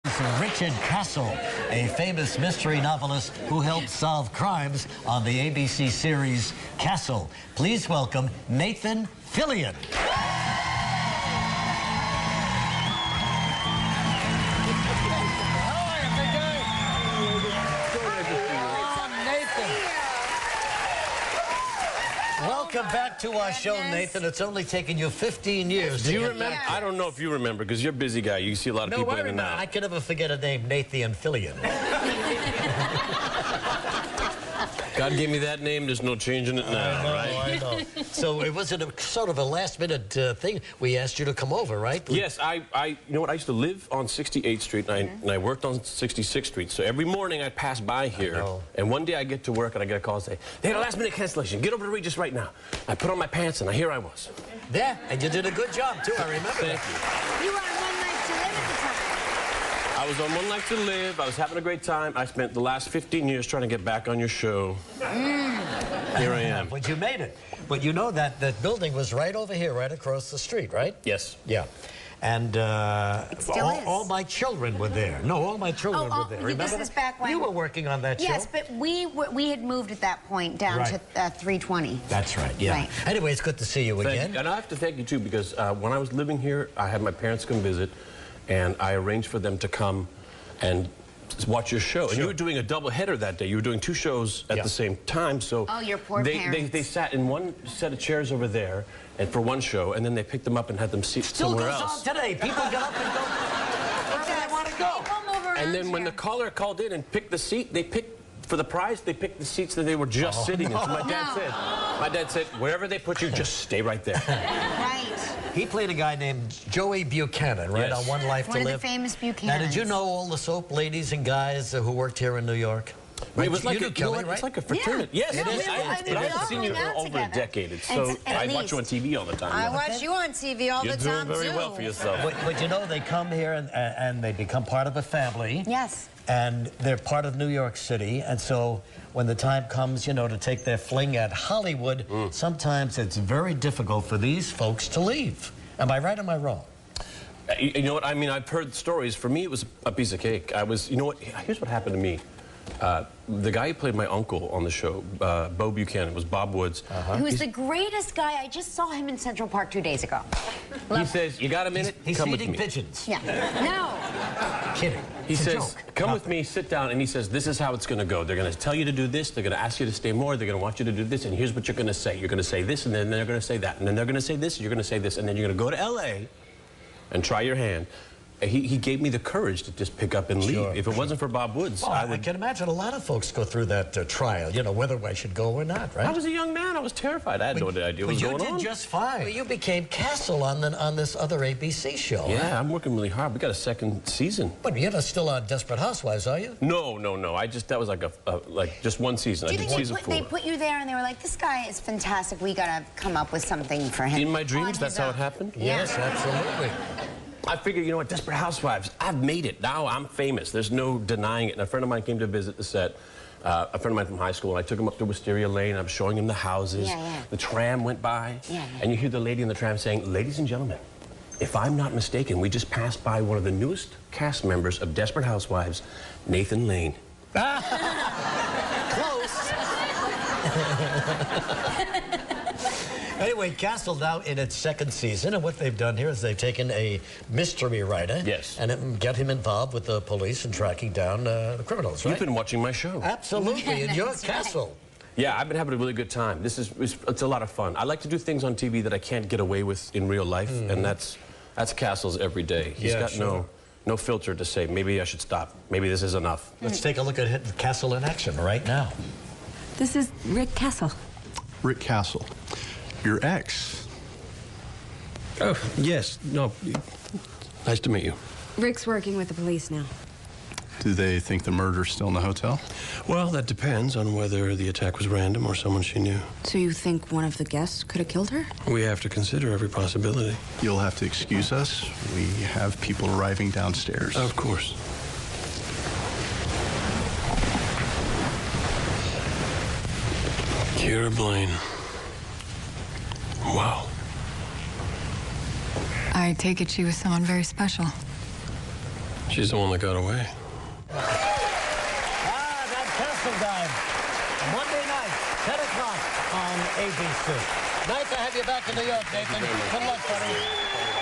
Richard Castle, a famous mystery novelist who helped solve crimes on the ABC series Castle. Please welcome Nathan Fillion. Welcome back to our show, Nathan. It's only taken you 15 years. Do you remember? Yeah. I don't know if you remember, because you're a busy guy. You see a lot of people in and out. I can never forget a name, Nathan Fillion. God gave me that name. There's no changing it now, right? I know. So it was sort of a last-minute thing. We asked you to come over, right? Yes. You know what? I used to live on 68th Street, and I worked on 66th Street. So every morning I pass by here, and one day I get to work and I get a call and say, they had a last-minute cancellation. Get over to Regis right now. I put on my pants and here I was. Yeah, and you did a good job, too. I remember Thank that. You were on One Night to Live at the time. I was on One Night to Live. I was having a great time. I spent the last 15 years trying to get back on your show. Here I am. But you made it. But you know that building was right over here, right across the street, right? Yes. Yeah. And it still is. all my children were there. No, all my children were there. Remember? This is back when you were working on that show. Yes, but we had moved at that point down to 320. That's right. Yeah. Right. Anyway, it's good to see you again. And I have to thank you too, because when I was living here, I had my parents come visit, and I arranged for them to come and watch your show. Sure. And you were doing a double header that day. You were doing two shows at the same time. So your poor parents. They sat in one set of chairs over there and for one show, and then they picked them up and had them sit somewhere else. Still goes on today. People get up and go where they want to go. And then when the caller called in and picked the seat, they picked, for the prize, they picked the seats that they were just sitting in. So my dad said, wherever they put you, just stay right there. Right. He played a guy named Joey Buchanan, right, on One Life to Live. One of the famous Buchanans. Now, did you know all the soap ladies and guys who worked here in New York? Right, it was like Kelly, right? It's like a fraternity. Yeah. Yes, it is. But I haven't seen you for over a decade. So I watch you on TV all the time. I watch you on TV all the time, too. You're doing very well for yourself. But you know, they come here and they become part of a family. Yes. And they're part of New York City. And so when the time comes, you know, to take their fling at Hollywood, sometimes it's very difficult for these folks to leave. Am I right or am I wrong? You know what? I mean, I've heard stories. For me, it was a piece of cake. You know what? Here's what happened to me. The guy who played my uncle on the show, Bo Buchanan, was Bob Woods. Who's the greatest guy. I just saw him in Central Park 2 days ago. He says, you got a minute? He's come feeding with me. pigeons. Yeah. No. Kidding. He says, come with me, sit down, and he says, this is how it's going to go. They're going to tell you to do this, they're going to ask you to stay more, they're going to want you to do this, and here's what you're going to say. You're going to say this, and then they're going to say that, and then they're going to say this, and you're going to say this, and then you're going to go to L.A. and try your hand. He gave me the courage to just pick up and leave. If it wasn't for Bob Woods, I can imagine a lot of folks go through that trial, you know, whether I should go or not, right? I was a young man. I was terrified. I had no idea what was going on. But you did just fine. Well, you became Castle on this other ABC show. Yeah, I'm working really hard. We got a second season. But you're still on Desperate Housewives, are you? No. That was like just one season. Do you think they put you there and they were like, this guy is fantastic. We got to come up with something for him. In my dreams, that's how it happened? Yes, absolutely. I figured, you know what, Desperate Housewives, I've made it. Now I'm famous. There's no denying it. And a friend of mine came to visit the set, a friend of mine from high school, and I took him up to Wisteria Lane. I was showing him the houses. The tram went by, and you hear the lady in the tram saying, ladies and gentlemen, if I'm not mistaken, we just passed by one of the newest cast members of Desperate Housewives, Nathan Lane. Close. Anyway, Castle now in its second season, and what they've done here is they've taken a mystery writer and get him involved with the police and tracking down the criminals, right? You've been watching my show. Absolutely, and you're Castle. Yeah, I've been having a really good time. It's a lot of fun. I like to do things on TV that I can't get away with in real life, and that's Castle's every day. He's got no filter to say, maybe I should stop. Maybe this is enough. Let's take a look at Castle in action right now. This is Rick Castle. Rick Castle. Your ex. Oh, yes. No. Nice to meet you. Rick's working with the police now. Do they think the murder's still in the hotel? Well, that depends on whether the attack was random or someone she knew. So you think one of the guests could have killed her? We have to consider every possibility. You'll have to excuse us. We have people arriving downstairs. Of course. Kira Blaine. Wow. I take it she was someone very special. She's the one that got away. That Castle Dive. Monday night, 10 o'clock on ABC. Nice to have you back in New York, Nathan. Good luck, buddy.